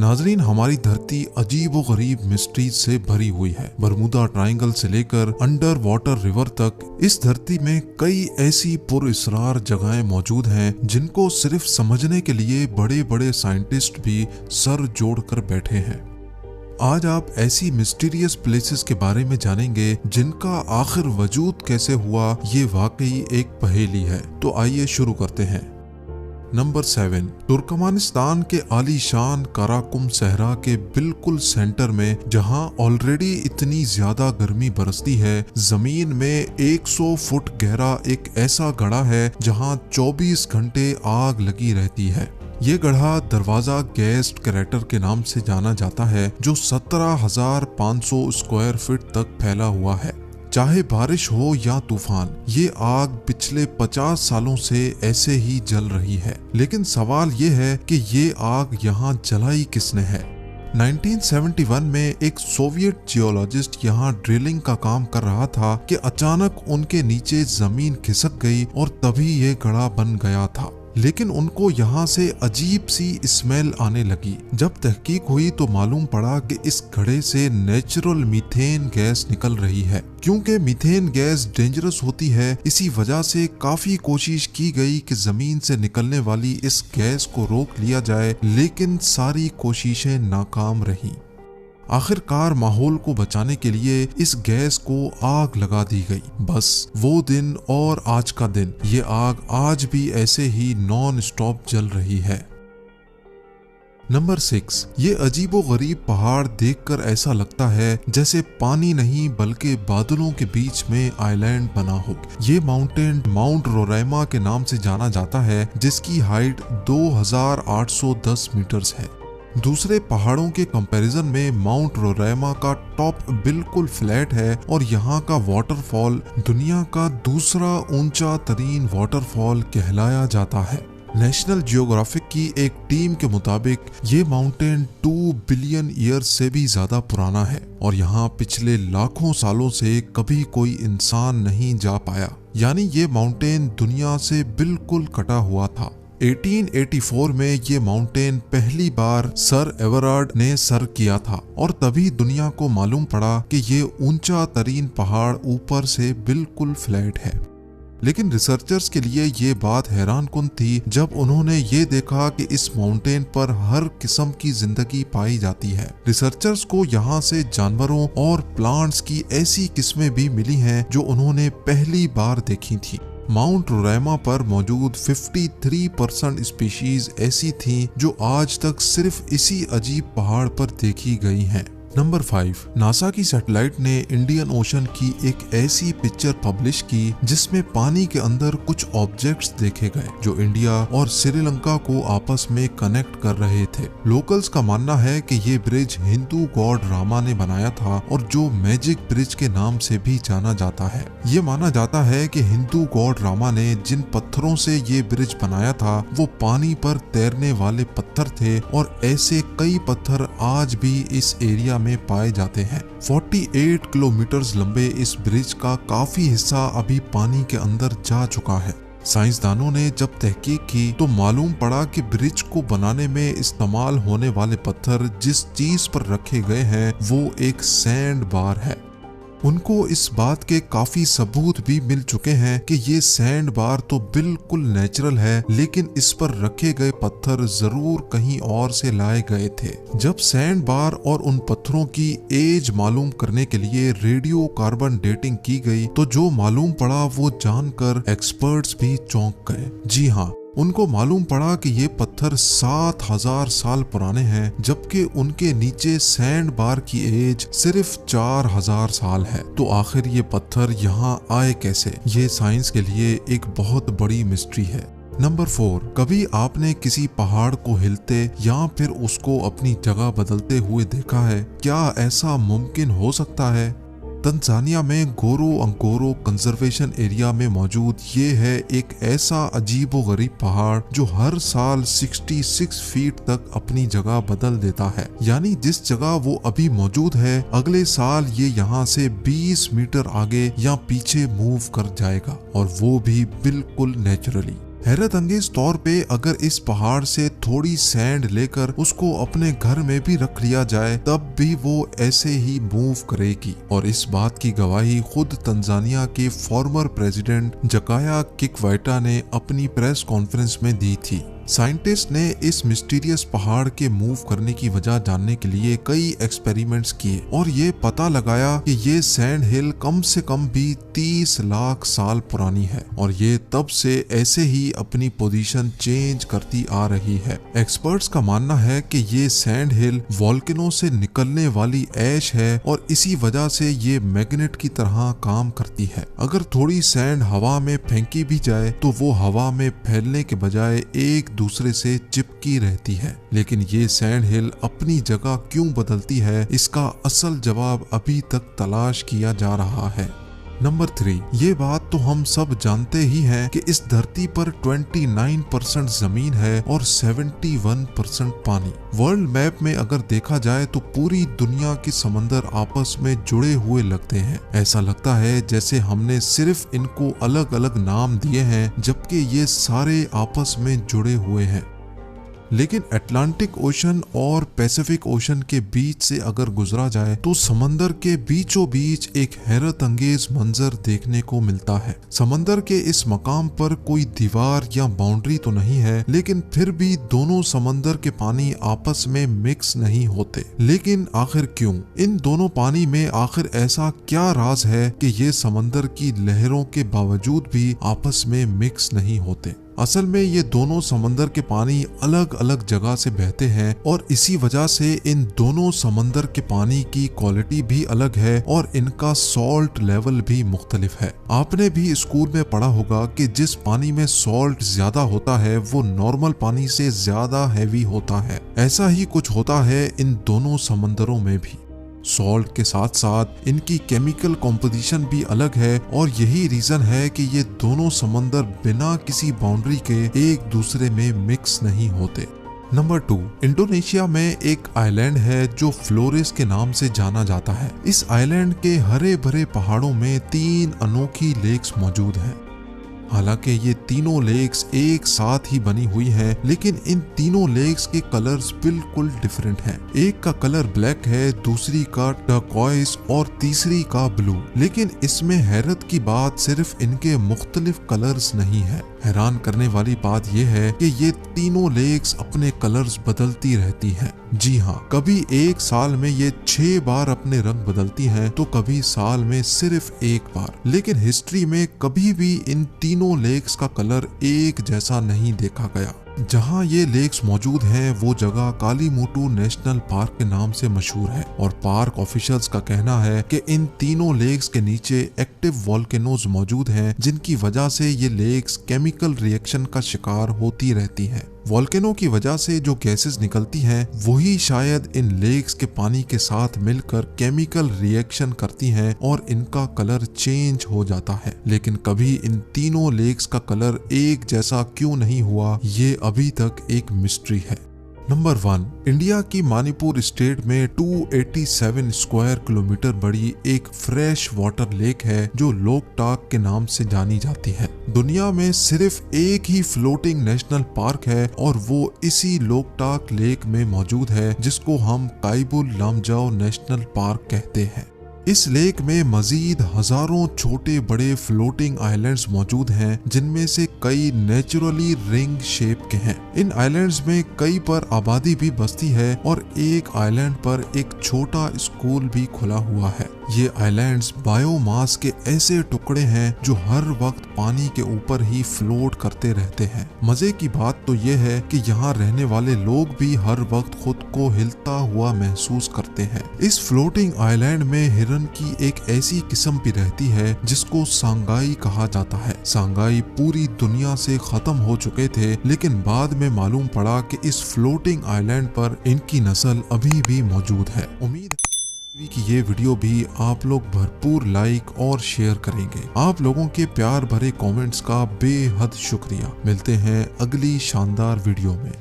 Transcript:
नाजरीन, हमारी धरती अजीब व गरीब मिस्ट्रीज से भरी हुई है। बरमूदा ट्रायंगल से लेकर अंडर वाटर रिवर तक इस धरती में कई ऐसी पुरअसरार जगहें मौजूद हैं जिनको सिर्फ समझने के लिए बड़े बड़े साइंटिस्ट भी सर जोड़कर बैठे हैं। आज आप ऐसी मिस्टीरियस प्लेसेस के बारे में जानेंगे जिनका आखिर वजूद कैसे हुआ, ये वाकई एक पहेली है। तो आइए शुरू करते हैं। नंबर 7, तुर्कमानिस्तान के आलीशान काराकुम सहरा के बिल्कुल सेंटर में, जहां ऑलरेडी इतनी ज्यादा गर्मी बरसती है, जमीन में 100 फुट गहरा एक ऐसा गड्ढा है जहां 24 घंटे आग लगी रहती है। ये गड्ढा दरवाजा गैस क्रैटर के नाम से जाना जाता है, जो 17,500 स्क्वायर फीट तक फैला हुआ है। चाहे बारिश हो या तूफान, ये आग पिछले 50 सालों से ऐसे ही जल रही है। लेकिन सवाल ये है कि ये आग यहाँ जलाई किसने है। 1971 में एक सोवियत जियोलॉजिस्ट यहाँ ड्रिलिंग का काम कर रहा था कि अचानक उनके नीचे जमीन खिसक गई और तभी ये गड्ढा बन गया था। लेकिन उनको यहाँ से अजीब सी स्मेल आने लगी। जब तहकीक हुई तो मालूम पड़ा कि इस गड्ढे से नेचुरल मीथेन गैस निकल रही है। क्योंकि मीथेन गैस डेंजरस होती है, इसी वजह से काफी कोशिश की गई कि जमीन से निकलने वाली इस गैस को रोक लिया जाए, लेकिन सारी कोशिशें नाकाम रहीं। आखिरकार माहौल को बचाने के लिए इस गैस को आग लगा दी गई। बस वो दिन और आज का दिन, ये आग आज भी ऐसे ही नॉन स्टॉप जल रही है। नंबर 6, ये अजीबो गरीब पहाड़ देखकर ऐसा लगता है जैसे पानी नहीं बल्कि बादलों के बीच में आइलैंड बना हो। ये माउंटेन माउंट रोराइमा के नाम से जाना जाता है, जिसकी हाइट 2810 मीटर्स है। दूसरे पहाड़ों के कंपैरिजन में माउंट रोराइमा का टॉप बिल्कुल फ्लैट है और यहाँ का वाटरफॉल दुनिया का दूसरा ऊंचा तरीन वाटरफॉल कहलाया जाता है। नेशनल जियोग्राफिक की एक टीम के मुताबिक ये माउंटेन 2 बिलियन ईयर्स से भी ज्यादा पुराना है और यहाँ पिछले लाखों सालों से कभी कोई इंसान नहीं जा पाया। यानी ये माउंटेन दुनिया से बिल्कुल कटा हुआ था। 1884 में ये माउंटेन पहली बार सर एवरार्ड ने सर किया था और तभी दुनिया को मालूम पड़ा कि ये ऊंचा तरीन पहाड़ ऊपर से बिल्कुल फ्लैट है। लेकिन रिसर्चर्स के लिए ये बात हैरानकुन थी जब उन्होंने ये देखा कि इस माउंटेन पर हर किस्म की जिंदगी पाई जाती है। रिसर्चर्स को यहाँ से जानवरों और प्लांट्स की ऐसी किस्में भी मिली हैं जो उन्होंने पहली बार देखी थी। माउंट रोराइमा पर मौजूद 53% स्पीशीज ऐसी थीं जो आज तक सिर्फ इसी अजीब पहाड़ पर देखी गई हैं। नंबर 5, नासा की सैटेलाइट ने इंडियन ओशन की एक ऐसी पिक्चर पब्लिश की जिसमें पानी के अंदर कुछ ऑब्जेक्ट्स देखे गए जो इंडिया और श्रीलंका को आपस में कनेक्ट कर रहे थे। लोकल्स का मानना है कि ये ब्रिज हिंदू गॉड रामा ने बनाया था और जो मैजिक ब्रिज के नाम से भी जाना जाता है। ये माना जाता है कि हिंदू गॉड रामा ने जिन पत्थरों से ये ब्रिज बनाया था वो पानी पर तैरने वाले पत्थर थे और ऐसे कई पत्थर आज भी इस एरिया में पाए जाते हैं। 48 किलोमीटर लंबे इस ब्रिज का काफी हिस्सा अभी पानी के अंदर जा चुका है। साइंसदानों ने जब तहकीक की तो मालूम पड़ा कि ब्रिज को बनाने में इस्तेमाल होने वाले पत्थर जिस चीज पर रखे गए हैं वो एक सैंड बार है। उनको इस बात के काफी सबूत भी मिल चुके हैं कि ये सैंड बार तो बिल्कुल नेचुरल है, लेकिन इस पर रखे गए पत्थर जरूर कहीं और से लाए गए थे। जब सैंड बार और उन पत्थरों की एज मालूम करने के लिए रेडियो कार्बन डेटिंग की गई तो जो मालूम पड़ा वो जानकर एक्सपर्ट्स भी चौंक गए। जी हाँ, उनको मालूम पड़ा कि ये पत्थर 7,000 साल पुराने हैं, जबकि उनके नीचे सैंड बार की एज सिर्फ 4,000 साल है। तो आखिर ये पत्थर यहाँ आए कैसे? ये साइंस के लिए एक बहुत बड़ी मिस्ट्री है। नंबर 4, कभी आपने किसी पहाड़ को हिलते या फिर उसको अपनी जगह बदलते हुए देखा है? क्या ऐसा मुमकिन हो सकता है? तंजानिया में गोरो कंजर्वेशन एरिया में मौजूद ये है एक ऐसा अजीबोगरीब पहाड़ जो हर साल 66 फीट तक अपनी जगह बदल देता है। यानी जिस जगह वो अभी मौजूद है अगले साल ये यहाँ से 20 मीटर आगे या पीछे मूव कर जाएगा और वो भी बिल्कुल नेचुरली। हैरत अंगेज तौर पे अगर इस पहाड़ से थोड़ी सैंड लेकर उसको अपने घर में भी रख लिया जाए तब भी वो ऐसे ही मूव करेगी, और इस बात की गवाही खुद तंजानिया के फॉर्मर प्रेसिडेंट जकाया किकवाइटा ने अपनी प्रेस कॉन्फ्रेंस में दी थी। साइंटिस्ट ने इस मिस्टीरियस पहाड़ के मूव करने की वजह जानने के लिए कई एक्सपेरिमेंट्स किए और ये पता लगाया कि ये सैंड हिल कम से कम भी 30 लाख साल पुरानी है और ये तब से ऐसे ही अपनी पोजीशन चेंज करती आ रही है। एक्सपर्ट्स का मानना है कि ये सैंड हिल वोल्केनो से निकलने वाली ऐश है और इसी वजह से ये मैग्नेट की तरह काम करती है। अगर थोड़ी सैंड हवा में फेंकी भी जाए तो वो हवा में फैलने के बजाय एक दूसरे से चिपकी रहती है। लेकिन ये सैंड हिल अपनी जगह क्यों बदलती है, इसका असल जवाब अभी तक तलाश किया जा रहा है। नंबर 3, ये बात तो हम सब जानते ही हैं कि इस धरती पर 29% जमीन है और 71% पानी। वर्ल्ड मैप में अगर देखा जाए तो पूरी दुनिया के समंदर आपस में जुड़े हुए लगते हैं। ऐसा लगता है जैसे हमने सिर्फ इनको अलग अलग नाम दिए हैं, जबकि ये सारे आपस में जुड़े हुए हैं। लेकिन अटलांटिक ओशन और पैसिफिक ओशन के बीच से अगर गुजरा जाए तो समंदर के बीचों बीच एक हैरत अंगेज मंजर देखने को मिलता है। समंदर के इस मकाम पर कोई दीवार या बाउंड्री तो नहीं है, लेकिन फिर भी दोनों समंदर के पानी आपस में मिक्स नहीं होते। लेकिन आखिर क्यों? इन दोनों पानी में आखिर ऐसा क्या राज है कि ये समंदर की लहरों के बावजूद भी आपस में मिक्स नहीं होते? असल में ये दोनों समंदर के पानी अलग अलग जगह से बहते हैं और इसी वजह से इन दोनों समंदर के पानी की क्वालिटी भी अलग है और इनका सॉल्ट लेवल भी मुख्तलिफ है। आपने भी स्कूल में पढ़ा होगा कि जिस पानी में सॉल्ट ज्यादा होता है वो नॉर्मल पानी से ज्यादा हैवी होता है। ऐसा ही कुछ होता है इन दोनों समंदरों में भी। सॉल्ट के साथ साथ इनकी केमिकल कॉम्पोजिशन भी अलग है और यही रीजन है कि ये दोनों समंदर बिना किसी बाउंड्री के एक दूसरे में मिक्स नहीं होते। नंबर 2, इंडोनेशिया में एक आइलैंड है जो फ्लोरेस के नाम से जाना जाता है। इस आइलैंड के हरे भरे पहाड़ों में 3 अनोखी लेक्स मौजूद हैं। हालांकि ये तीनों लेक्स एक साथ ही बनी हुई हैं, लेकिन इन तीनों लेक्स के कलर्स बिल्कुल डिफरेंट हैं। एक का कलर ब्लैक है, दूसरी का टर्कोइज और तीसरी का ब्लू। लेकिन इसमें हैरत की बात सिर्फ इनके मुख्तलिफ कलर्स नहीं है। हैरान करने वाली बात यह है कि ये तीनों लेक्स अपने कलर्स बदलती रहती हैं। जी हाँ, कभी एक साल में ये 6 बार अपने रंग बदलती हैं तो कभी साल में सिर्फ 1 बार। लेकिन हिस्ट्री में कभी भी इन तीनों लेक्स का कलर एक जैसा नहीं देखा गया। जहाँ ये लेक्स मौजूद हैं वो जगह कालीमुटू नेशनल पार्क के नाम से मशहूर है और पार्क ऑफिशियल्स का कहना है कि इन तीनों लेक्स के नीचे एक्टिव वोल्केनोज मौजूद हैं, जिनकी वजह से ये लेक्स केमिकल रिएक्शन का शिकार होती रहती हैं। वोल्केनो की वजह से जो गैसेस निकलती हैं वही शायद इन लेक्स के पानी के साथ मिलकर केमिकल रिएक्शन करती हैं और इनका कलर चेंज हो जाता है। लेकिन कभी इन तीनों लेक्स का कलर एक जैसा क्यों नहीं हुआ, ये अभी तक एक मिस्ट्री है। नंबर 1, इंडिया की मणिपुर स्टेट में 287 स्क्वायर किलोमीटर बड़ी एक फ्रेश वाटर लेक है जो लोकटाक के नाम से जानी जाती है। दुनिया में सिर्फ एक ही फ्लोटिंग नेशनल पार्क है और वो इसी लोकटाक लेक में मौजूद है, जिसको हम काइबुल लामजाओ नेशनल पार्क कहते हैं। इस लेक में मजीद हजारों छोटे बड़े फ्लोटिंग आइलैंड्स मौजूद हैं, जिनमें से कई नेचुरली रिंग शेप के हैं। इन आइलैंड्स में कई पर आबादी भी बसती है और एक आइलैंड पर एक छोटा स्कूल भी खुला हुआ है। ये आइलैंड्स बायोमास के ऐसे टुकड़े हैं जो हर वक्त पानी के ऊपर ही फ्लोट करते रहते हैं। मजे की बात तो ये है कि यहाँ रहने वाले लोग भी हर वक्त खुद को हिलता हुआ महसूस करते हैं। इस फ्लोटिंग आइलैंड में हिरन की एक ऐसी किस्म भी रहती है जिसको सांगाई कहा जाता है। सांगाई पूरी दुनिया से खत्म हो चुके थे, लेकिन बाद में मालूम पड़ा कि इस फ्लोटिंग आइलैंड पर इनकी नस्ल अभी भी मौजूद है। उम्मीद कि ये वीडियो भी आप लोग भरपूर लाइक और शेयर करेंगे। आप लोगों के प्यार भरे कमेंट्स का बेहद शुक्रिया। मिलते हैं अगली शानदार वीडियो में।